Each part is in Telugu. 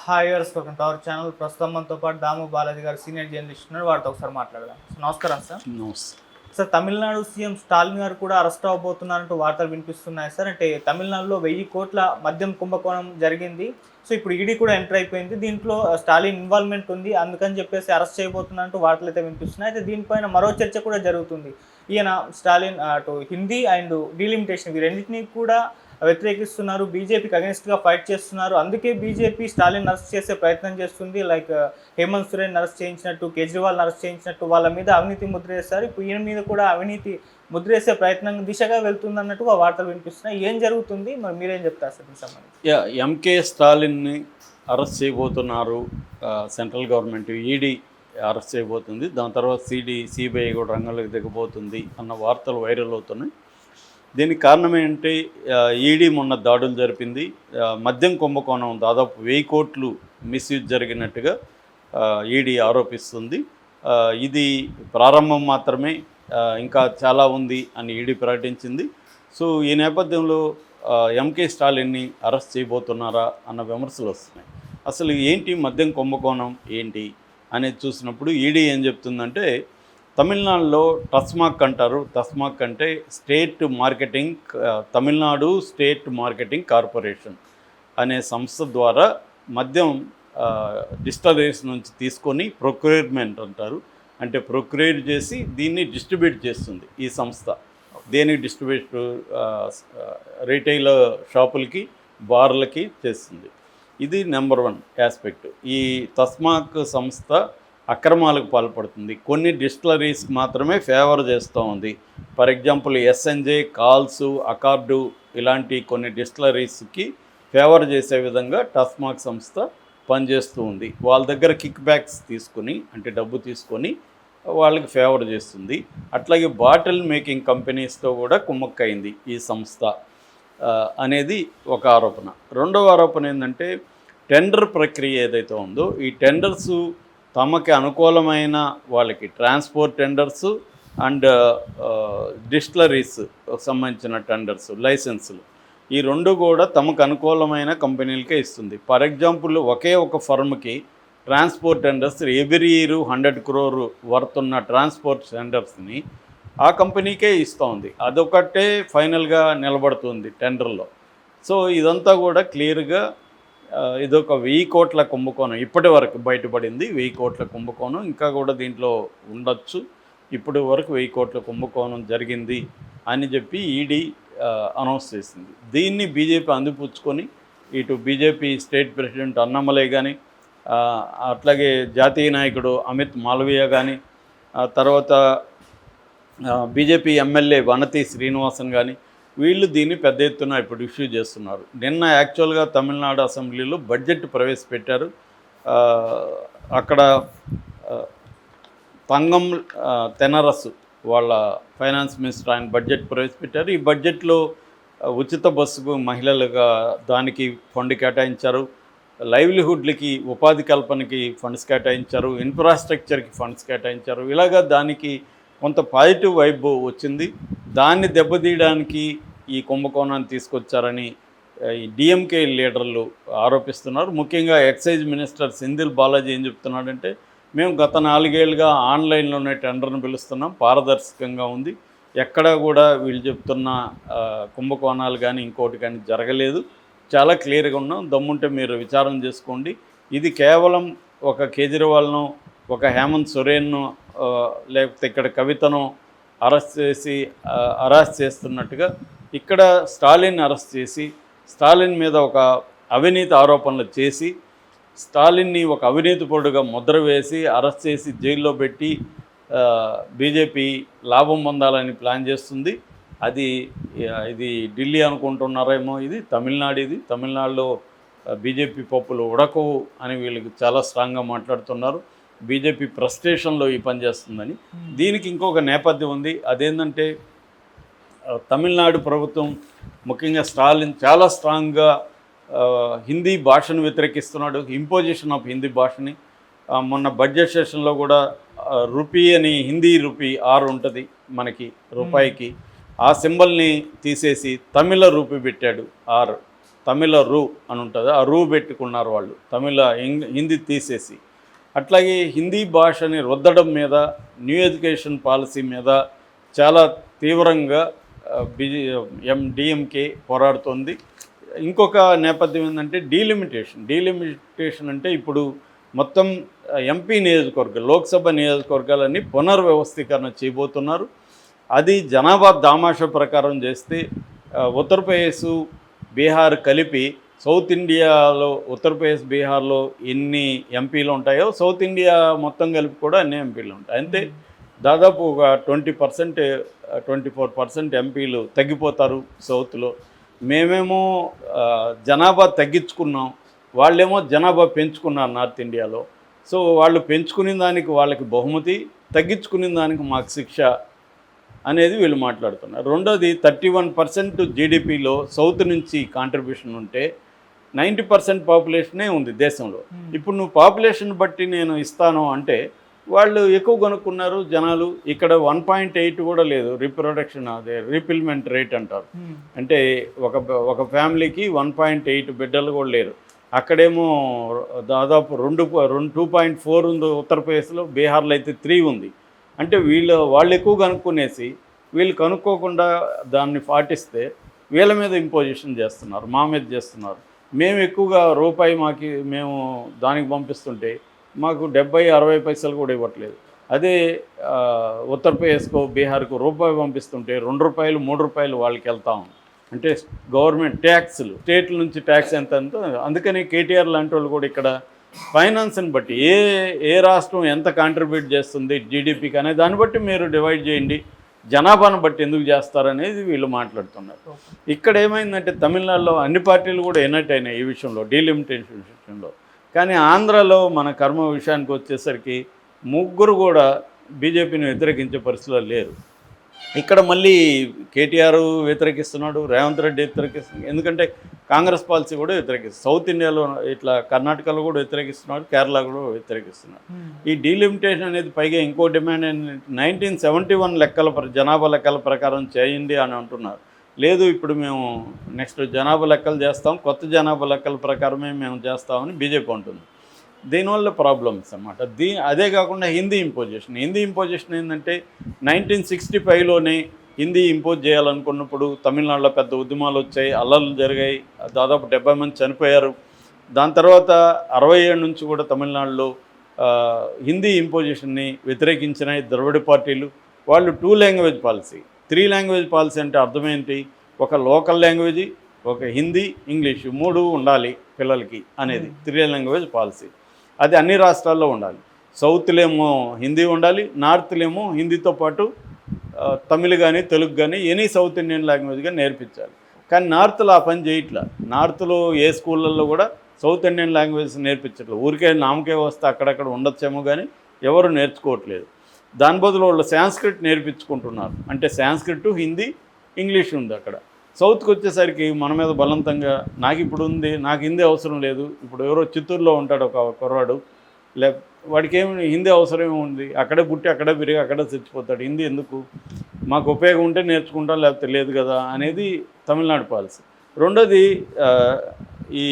Hi yours welcome to our channel. ప్రస్తుతం మనతో పాటు దాము బాలాజీ గారు సీనియర్ జర్నలిస్ట్ ఉన్నారు. వారితో ఒకసారి మాట్లాడదాం. నమస్కారం sir. Sir, Tamil Nadu CM Stalin గారు కూడా అరెస్ట్ అవ్వబోతున్నారంటూ వార్తలు వినిపిస్తున్నాయి సార్. అంటే తమిళనాడులో 1000 కోట్ల మద్యం కుంభకోణం జరిగింది. సో ఇప్పుడు ఈడీ కూడా ఎంటర్ అయిపోయింది. దీంట్లో స్టాలిన్ ఇన్వాల్వ్మెంట్ ఉంది, అందుకని చెప్పేసి అరెస్ట్ చేయబోతున్నట్టు వార్తలు అయితే వినిపిస్తున్నాయి. అయితే దీనిపైన మరో చర్చ కూడా జరుగుతుంది. ఈయన స్టాలిన్ అటు హిందీ అండ్ డీలిమిటేషన్ ఈ రెండింటినీ కూడా వ్యతిరేకిస్తున్నారు, బీజేపీకి అగెన్స్ట్గా ఫైట్ చేస్తున్నారు. అందుకే బీజేపీ స్టాలిన్ అరెస్ట్ చేసే ప్రయత్నం చేస్తుంది. లైక్ హేమంత్ సోరెన్ అరెస్ట్ చేయించినట్టు, కేజ్రీవాల్ అరెస్ట్ చేయించినట్టు వాళ్ళ మీద అవినీతి ముద్ర వేస్తారు. ఇప్పుడు ఈయన మీద కూడా అవినీతి ముద్ర వేసే ప్రయత్నం దిశగా వెళ్తుంది అన్నట్టుగా వార్తలు వినిపిస్తున్నాయి. ఏం జరుగుతుంది, మరి మీరేం చెప్తారు సార్ దీనికి సంబంధించి? ఎంకే స్టాలిన్ని అరెస్ట్ చేయబోతున్నారు. సెంట్రల్ గవర్నమెంట్ ఈడీ అరెస్ట్ చేయబోతుంది. దాని తర్వాత సిబిఐ కూడా రంగంలోకి దిగబోతుంది అన్న వార్తలు వైరల్ అవుతున్నాయి. దీనికి కారణం ఏంటి? ఈడీ మొన్న దాడులు జరిపింది. మద్యం కుంభకోణం దాదాపు 1000 కోట్లు మిస్యూజ్ జరిగినట్టుగా ఈడీ ఆరోపిస్తుంది. ఇది ప్రారంభం మాత్రమే, ఇంకా చాలా ఉంది అని ఈడీ ప్రకటించింది. సో ఈ నేపథ్యంలో ఎంకే స్టాలిన్ని అరెస్ట్ చేయబోతున్నారా అన్న విమర్శలు వస్తున్నాయి. అసలు ఏంటి మద్యం కుంభకోణం ఏంటి అనేది చూసినప్పుడు ఈడీ ఏం చెప్తుందంటే, తమిళనాడులో టస్మాక్ అంటారు. టస్మాక్ అంటే తమిళనాడు స్టేట్ మార్కెటింగ్ కార్పొరేషన్ అనే సంస్థ ద్వారా మద్యం డిస్టిలరీస్ నుంచి తీసుకొని ప్రొక్యూర్మెంట్ అంటారు, అంటే ప్రొక్యూర్ చేసి దీన్ని డిస్ట్రిబ్యూట్ చేస్తుంది ఈ సంస్థ. దేనికి డిస్ట్రిబ్యూట్? రీటైల్ షాపులకి, బార్లకి చేస్తుంది. ఇది నెంబర్ 1 ఆస్పెక్ట్. ఈ తస్మాక్ సంస్థ అక్రమాలకు పాల్పడుతుంది. కొన్ని డిస్టిలరీస్కి మాత్రమే ఫేవర్ చేస్తూ ఉంది. For example SNJ, calls, Accord ఇలాంటి కొన్ని డిస్టిలరీస్కి ఫేవర్ చేసే విధంగా టస్మాక్ సంస్థ పనిచేస్తూ ఉంది. వాళ్ళ దగ్గర కిక్ బ్యాక్స్ తీసుకొని, అంటే డబ్బు తీసుకొని వాళ్ళకి ఫేవర్ చేస్తుంది. అట్లాగే బాటిల్ మేకింగ్ కంపెనీస్తో కూడా కుమ్మక్కైంది ఈ సంస్థ అనేది ఒక ఆరోపణ. రెండవ ఆరోపణ ఏంటంటే, టెండర్ ప్రక్రియ ఏదైతే ఉందో ఈ టెండర్సు తమకి అనుకూలమైన వాళ్ళకి, ట్రాన్స్పోర్ట్ టెండర్సు అండ్ డిస్టిలరీస్ సంబంధించిన టెండర్స్, లైసెన్సులు, ఈ రెండు కూడా తమకు అనుకూలమైన కంపెనీలకే ఇస్తుంది. ఫర్ ఎగ్జాంపుల్ ఒకే ఒక ఫర్మ్కి transport tenders every year 100 crore worth ఉన్న ట్రాన్స్పోర్ట్ టెండర్స్ని ఆ కంపెనీకే ఇస్తూ ఉంది. అదొకటే ఫైనల్గా నిలబడుతుంది టెండర్లో. సో ఇదంతా కూడా క్లియర్గా ఇదొక 1000 కోట్ల కుంభకోణం ఇప్పటి వరకు బయటపడింది. 1000 కోట్ల కుంభకోణం ఇంకా కూడా దీంట్లో ఉండొచ్చు. ఇప్పటి వరకు 1000 కోట్ల కుంభకోణం జరిగింది అని చెప్పి ఈడీ అనౌన్స్ చేసింది. దీన్ని బీజేపీ అందిపుచ్చుకొని ఇటు బీజేపీ స్టేట్ ప్రెసిడెంట్ అన్నామలై కానీ, అట్లాగే జాతీయ నాయకుడు అమిత్ మాలవీయ కానీ, తర్వాత బీజేపీ ఎమ్మెల్యే వనతి శ్రీనివాసన్ కానీ, వీళ్ళు దీన్ని పెద్ద ఎత్తున ఇప్పుడు ఇష్యూ చేస్తున్నారు. నిన్న యాక్చువల్గా తమిళనాడు అసెంబ్లీలో బడ్జెట్ ప్రవేశపెట్టారు. అక్కడ తంగం తెనరసు వాళ్ళ ఫైనాన్స్ మినిస్టర్ ఆయన బడ్జెట్ ప్రవేశపెట్టారు. ఈ బడ్జెట్లో ఉచిత బస్సుకు మహిళలుగా దానికి ఫండ్ కేటాయించారు, లైవ్లీహుడ్లకి ఉపాధి కల్పనకి ఫండ్స్ కేటాయించారు, ఇన్ఫ్రాస్ట్రక్చర్కి ఫండ్స్ కేటాయించారు. ఇలాగా దానికి కొంత పాజిటివ్ వైబ్ వచ్చింది. దాన్ని దెబ్బతీయడానికి ఈ కుంభకోణాన్ని తీసుకొచ్చారని ఈ డిఎంకే లీడర్లు ఆరోపిస్తున్నారు. ముఖ్యంగా ఎక్సైజ్ మినిస్టర్ సెంధిల్ బాలాజీ ఏం చెప్తున్నాడంటే, మేము గత 4 ఏళ్ళుగా ఆన్లైన్లోనే టెండర్ను పిలుస్తున్నాం, పారదర్శకంగా ఉంది, ఎక్కడా కూడా వీళ్ళు చెప్తున్న కుంభకోణాలు కానీ ఇంకోటి కానీ జరగలేదు, చాలా క్లియర్గా ఉన్నాం, దమ్ముంటే మీరు విచారం చేసుకోండి. ఇది కేవలం ఒక కేజ్రీవాల్ను, ఒక హేమంత్ సోరెన్ను, లేకపోతే ఇక్కడ కవితను అరెస్ట్ చేస్తున్నట్టుగా ఇక్కడ స్టాలిన్ అరెస్ట్ చేసి, స్టాలిన్ మీద ఒక అవినీతి ఆరోపణలు చేసి, స్టాలిన్ని ఒక అవినీతిపరుడుగా ముద్ర వేసి అరెస్ట్ చేసి జైల్లో పెట్టి బీజేపీ లాభం పొందాలని ప్లాన్ చేస్తుంది. ఇది ఢిల్లీ అనుకుంటున్నారేమో, ఇది తమిళనాడు. ఇది తమిళనాడులో బీజేపీ పప్పులు ఉడకవు అని వీళ్ళకి చాలా స్ట్రాంగ్గా మాట్లాడుతున్నారు. బీజేపీ ఫ్రస్ట్రేషన్లో ఈ పని చేస్తుందని. దీనికి ఇంకొక నేపథ్యం ఉంది. అదేంటంటే, తమిళనాడు ప్రభుత్వం ముఖ్యంగా స్టాలిన్ చాలా స్ట్రాంగ్గా హిందీ భాషను వ్యతిరేకిస్తున్నాడు, ఇంపోజిషన్ ఆఫ్ హిందీ భాషని. మొన్న బడ్జెట్ సెషన్లో కూడా రూపీ అని, హిందీ రూపీ 6 ఉంటుంది మనకి రూపాయికి, ఆ సింబల్ని తీసేసి తమిళ రూపీ పెట్టాడు 6. తమిళ రూ అని ఉంటుంది, ఆ రూ పెట్టుకున్నారు వాళ్ళు హిందీ తీసేసి. అట్లాగే హిందీ భాషని రుద్దడం మీద, న్యూ ఎడ్యుకేషన్ పాలసీ మీద చాలా తీవ్రంగా డిఎంకే పోరాడుతోంది. ఇంకొక నేపథ్యం ఏంటంటే డీలిమిటేషన్ అంటే ఇప్పుడు మొత్తం ఎంపీ నియోజకవర్గాలు, లోక్సభ నియోజకవర్గాలన్నీ పునర్వ్యవస్థీకరణ చేయబోతున్నారు. అది జనాభా దామాషా ప్రకారం చేస్తే ఉత్తరప్రదేశ్, బీహార్ కలిపి సౌత్ ఇండియాలో ఉత్తరప్రదేశ్, బీహార్లో ఎన్ని ఎంపీలు ఉంటాయో సౌత్ ఇండియా మొత్తం కలిపి కూడా అన్ని ఎంపీలు ఉంటాయి. అంతే దాదాపు ఒక 20%, 24% ఎంపీలు తగ్గిపోతారు సౌత్లో. మేమేమో జనాభా తగ్గించుకున్నాం, వాళ్ళేమో జనాభా పెంచుకున్నారు నార్త్ ఇండియాలో. సో వాళ్ళు పెంచుకునే దానికి వాళ్ళకి బహుమతి, తగ్గించుకునే దానికి మాకు శిక్ష అనేది వీళ్ళు మాట్లాడుతున్నారు. రెండోది 31% జీడిపిలో సౌత్ నుంచి కాంట్రిబ్యూషన్ ఉంటే 90% పాపులేషనే ఉంది దేశంలో. ఇప్పుడు నువ్వు పాపులేషన్ బట్టి నేను ఇస్తాను అంటే వాళ్ళు ఎక్కువ కొనుక్కున్నారు జనాలు. ఇక్కడ 1.8 కూడా లేదు రీప్రొడక్షన్, అదే రీఫిల్మెంట్ రేట్ అంటారు. అంటే ఒక ఫ్యామిలీకి 1.8 బిడ్డలు కూడా లేరు. అక్కడేమో దాదాపు 2.4 ఉంది ఉత్తరప్రదేశ్లో, బీహార్లో అయితే 3 ఉంది. అంటే వాళ్ళు ఎక్కువ కనుక్కునేసి వీళ్ళు కనుక్కోకుండా దాన్ని పాటిస్తే వీళ్ళ మీద ఇంపోజిషన్ చేస్తున్నారు, మా మీద చేస్తున్నారు. మేము ఎక్కువగా రూపాయి మేము దానికి పంపిస్తుంటే మాకు 70-60 పైసలు కూడా ఇవ్వట్లేదు. అదే ఉత్తరప్రదేశ్కో, బీహార్కో రూపాయి పంపిస్తుంటే 2 రూపాయలు, 3 రూపాయలు వాళ్ళకి వెళ్తాం. అంటే గవర్నమెంట్ ట్యాక్సులు, స్టేట్ల నుంచి ట్యాక్స్ ఎంత. అందుకని కేటీఆర్ లాంటి వాళ్ళు కూడా ఇక్కడ ఫైనాన్స్ని బట్టి ఏ రాష్ట్రం ఎంత కాంట్రిబ్యూట్ చేస్తుంది జీడిపికి అనే దాన్ని బట్టి మీరు డివైడ్ చేయండి, జనాభాను బట్టి ఎందుకు చేస్తారనేది వీళ్ళు మాట్లాడుతున్నారు. ఇక్కడ ఏమైందంటే తమిళనాడులో అన్ని పార్టీలు కూడా యునైట్ అయినాయి ఈ విషయంలో, డీలిమిటేషన్ విషయంలో. కానీ ఆంధ్రాలో మన కర్మ విషయానికి వచ్చేసరికి ముగ్గురు కూడా బీజేపీని వ్యతిరేకించే పరిస్థితిలో లేరు. ఇక్కడ మళ్ళీ కేటీఆర్ వ్యతిరేకిస్తున్నాడు, రేవంత్ రెడ్డి వ్యతిరేకిస్తున్నాడు. ఎందుకంటే కాంగ్రెస్ పాలసీ కూడా వ్యతిరేకిస్తుంది. సౌత్ ఇండియాలో ఇట్లా కర్ణాటకలో కూడా వ్యతిరేకిస్తున్నాడు, కేరళ కూడా వ్యతిరేకిస్తున్నాడు. ఈ డీలిమిటేషన్ అనేది పైగా ఇంకో డిమాండ్ 1971 జనాభా లెక్కల ప్రకారం చేయండి అని అంటున్నారు. లేదు ఇప్పుడు మేము నెక్స్ట్ జనాభా లెక్కలు చేస్తాం, కొత్త జనాభా లెక్కల ప్రకారమే మేము చేస్తామని బీజేపీ అంటుంది. దీనివల్ల ప్రాబ్లమ్స్ అన్నమాట. అదే కాకుండా హిందీ ఇంపోజిషన్ ఏంటంటే 1965లోనే హిందీ ఇంపోజ్ చేయాలనుకున్నప్పుడు తమిళనాడులో పెద్ద ఉద్యమాలు వచ్చాయి, అల్లర్లు జరిగాయి, దాదాపు 70 మంది చనిపోయారు. దాని తర్వాత 67 నుంచి కూడా తమిళనాడులో హిందీ ఇంపోజిషన్ని వ్యతిరేకించిన ద్రవిడ పార్టీలు. వాళ్ళు 2 లాంగ్వేజ్ పాలసీ, 3 లాంగ్వేజ్ పాలసీ అంటే అర్థమేంటి, ఒక లోకల్ లాంగ్వేజ్, ఒక హిందీ, ఇంగ్లీషు 3 ఉండాలి పిల్లలకి అనేది 3 లాంగ్వేజ్ పాలసీ. అది అన్ని రాష్ట్రాల్లో ఉండాలి. సౌత్లేమో హిందీ ఉండాలి, నార్త్లేమో హిందీతో పాటు తమిళ్ కానీ తెలుగు కానీ ఎనీ సౌత్ ఇండియన్ లాంగ్వేజ్గా నేర్పించాలి. కానీ నార్త్లో ఆ పని చేయట్లా. నార్త్లో ఏ స్కూళ్ళల్లో కూడా సౌత్ ఇండియన్ లాంగ్వేజ్ నేర్పించట్లేదు. ఊరికే నామకే వస్తే అక్కడక్కడ ఉండొచ్చేమో కానీ ఎవరు నేర్చుకోవట్లేదు. దాని బదులు వాళ్ళు సాంస్క్రిట్ నేర్పించుకుంటున్నారు. అంటే సాంస్క్రిట్, హిందీ, ఇంగ్లీష్ ఉంది అక్కడ. సౌత్కి వచ్చేసరికి మన మీద బలవంతంగా నాకు హిందీ అవసరం లేదు. ఇప్పుడు ఎవరో చిత్తూరులో ఉంటాడు ఒక కుర్రాడు, వాడికి ఏమి హిందీ అవసరం ఉంది, అక్కడే పుట్టి అక్కడే పెరిగి అక్కడే చచ్చిపోతాడు, హిందీ ఎందుకు, మాకు ఉపయోగం ఉంటే నేర్చుకుంటాం లేకపోతే లేదు కదా అనేది తమిళనాడు పాలసీ. రెండోది ఈ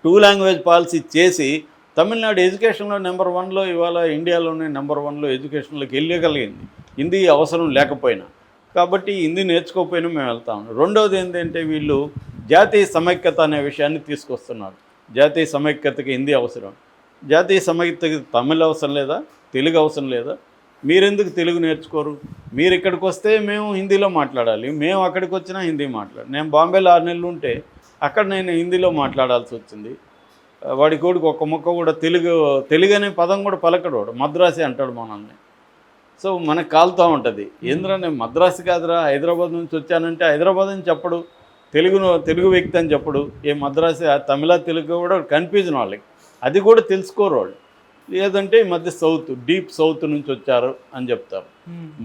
2 లాంగ్వేజ్ పాలసీ చేసి తమిళనాడు ఎడ్యుకేషన్లో నెంబర్ 1లో ఇవాళ ఇండియాలోనే నెంబర్ 1లో ఎడ్యుకేషన్లోకి వెళ్ళగలిగింది హిందీ అవసరం లేకపోయినా. కాబట్టి హిందీ నేర్చుకోకపోయినా మేము వెళ్తాం. రెండవది ఏంటంటే వీళ్ళు జాతీయ సమైక్యత అనే విషయాన్ని తీసుకొస్తున్నారు. జాతీయ సమైక్యతకి హిందీ అవసరం, జాతీయ సమైక్యతకి తమిళ్ అవసరం లేదా, తెలుగు అవసరం లేదా, మీరెందుకు తెలుగు నేర్చుకోరు, మీరు ఇక్కడికి వస్తే మేము హిందీలో మాట్లాడాలి, మేము అక్కడికి వచ్చినా హిందీ నేను బాంబేలో 6 నెలలు ఉంటే అక్కడ నేను హిందీలో మాట్లాడాల్సి వచ్చింది. వాడి కోడికి ఒక్క ముక్క కూడా తెలుగు అనే పదం కూడా పలకడు, వాడు మద్రాసి అంటాడు మనల్ని. సో మనకు కాలుతూ ఉంటుంది, ఏంద్రా నేను మద్రాసు కాదురా హైదరాబాద్ నుంచి వచ్చానంటే హైదరాబాద్ అని చెప్పడు, తెలుగు వ్యక్తి అని చెప్పడు, ఏ మద్రాసి తమిళ తెలుగు కూడా కన్ఫ్యూజన్ వాళ్ళకి, అది కూడా తెలుసుకోరు వాళ్ళు. లేదంటే ఈ మధ్య డీప్ సౌత్ నుంచి వచ్చారు అని చెప్తారు.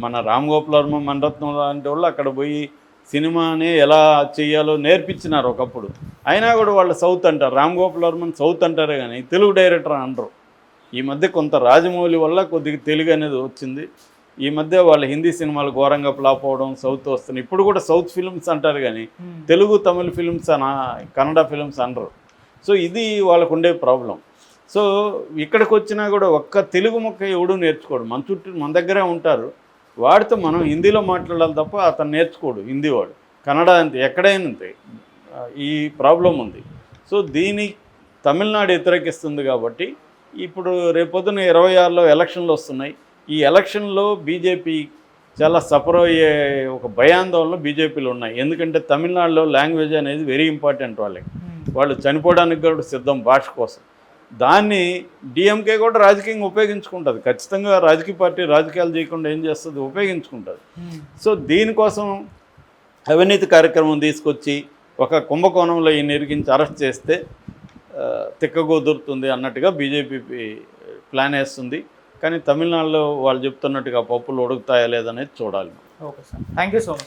మన రామ్ గోపాల్ వర్మ, మణిరత్నం లాంటి వాళ్ళు అక్కడ పోయి సినిమాని ఎలా చేయాలో నేర్పించినారు ఒకప్పుడు. అయినా కూడా వాళ్ళు సౌత్ అంటారు, రామ్ గోపాల్ వర్మని సౌత్ అంటారే కానీ తెలుగు డైరెక్టర్ అనరు. ఈ మధ్య కొంత రాజమౌళి వల్ల కొద్దిగా తెలుగు అనేది వచ్చింది. ఈ మధ్య వాళ్ళ హిందీ సినిమాలు ఘోరంగా ఫ్లాప్ అవడం, సౌత్ వస్తున్నాయి. ఇప్పుడు కూడా సౌత్ ఫిల్మ్స్ అంటారు కానీ తెలుగు తమిళ ఫిల్మ్స్ కన్నడ ఫిల్మ్స్ అనరు. సో ఇది వాళ్ళకు ఉండే ప్రాబ్లం. సో ఇక్కడికి వచ్చినా కూడా ఒక్క తెలుగు మొక్క ఎవడూ నేర్చుకోడు. మన చుట్టూ మన దగ్గరే ఉంటారు, వాడితో మనం హిందీలో మాట్లాడాలి తప్ప అతను నేర్చుకోడు హిందీ వాడు. కన్నడ అంతే, ఎక్కడైనా అంతే. ఈ ప్రాబ్లం ఉంది. సో దీని తమిళనాడు వ్యతిరేకిస్తుంది కాబట్టి ఇప్పుడు రేపొద్దున 26లో ఎలక్షన్లు వస్తున్నాయి. ఈ ఎలక్షన్లో బీజేపీ చాలా సఫర్ అయ్యే ఒక భయాందోళనలు బీజేపీలో ఉన్నాయి. ఎందుకంటే తమిళనాడులో లాంగ్వేజ్ అనేది వెరీ ఇంపార్టెంట్ వాళ్ళకి. వాళ్ళు చనిపోవడానికి కూడా సిద్ధం భాష కోసం. దాన్ని డిఎంకే కూడా రాజకీయంగా ఉపయోగించుకుంటుంది. ఖచ్చితంగా రాజకీయ పార్టీ రాజకీయాలు చేయకుండా ఏం చేస్తుంది, ఉపయోగించుకుంటుంది. సో దీనికోసం అవినీతి కార్యక్రమం తీసుకొచ్చి ఒక కుంభకోణంలో ఈ నిరిగించి అరెస్ట్ చేస్తే తిక్కగోదురుతుంది అన్నట్టుగా బీజేపీ ప్లాన్ వేస్తుంది. కానీ తమిళనాడులో వాళ్ళు చెప్తున్నట్టుగా పప్పులు ఉడుకుతాయా లేదనేది చూడాలి. Okay sir, thank you so much.